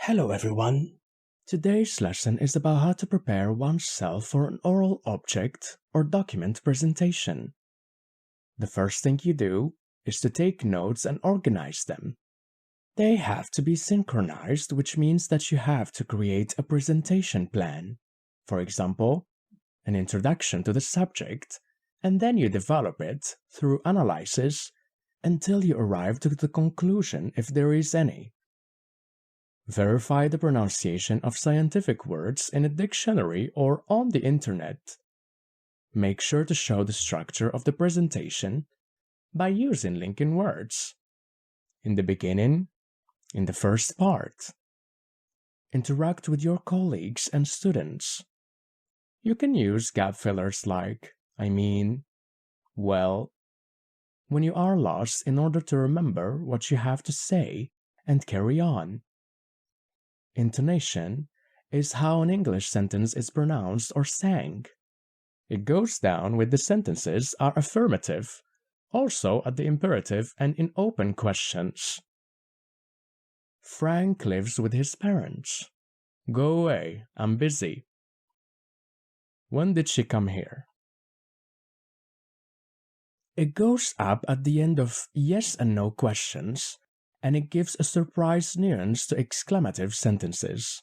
Hello everyone! Today's lesson is about how to prepare oneself for an oral object or document presentation. The first thing you do is to take notes and organize them. They have to be synchronized, which means that you have to create a presentation plan. For example, an introduction to the subject, and then you develop it through analysis until you arrive to the conclusion if there is any. Verify the pronunciation of scientific words in a dictionary or on the internet. Make sure to show the structure of the presentation by using linking words. In the beginning, in the first part. Interact with your colleagues and students. You can use gap fillers like, I mean, well, when you are lost in order to remember what you have to say and carry on. Intonation is how an English sentence is pronounced or sang. It goes down when the sentences are affirmative, also at the imperative and in open questions. Frank lives with his parents. Go away, I'm busy. When did she come here? It goes up at the end of yes and no questions, and it gives a surprise nuance to exclamative sentences.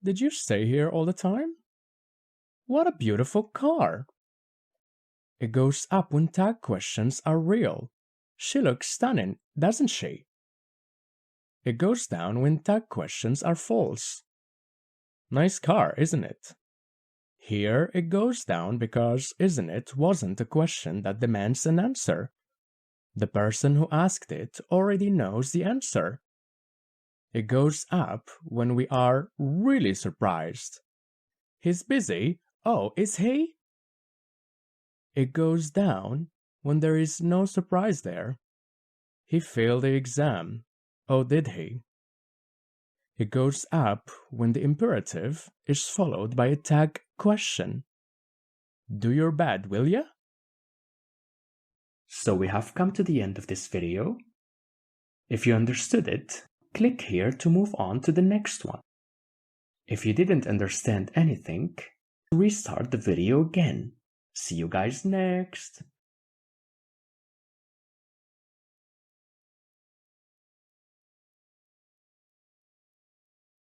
Did you stay here all the time? What a beautiful car! It goes up when tag questions are real. She looks stunning, doesn't she? It goes down when tag questions are false. Nice car, isn't it? Here it goes down because isn't it wasn't a question that demands an answer. The person who asked it already knows the answer. It goes up when we are really surprised. He's busy. Oh, is he? It goes down when there is no surprise there. He failed the exam. Oh, did he? It goes up when the imperative is followed by a tag question. Do your bad, will ya? So we have come to the end of this video. If you understood it, click here to move on to the next one. If you didn't understand anything, restart the video again. See you guys next!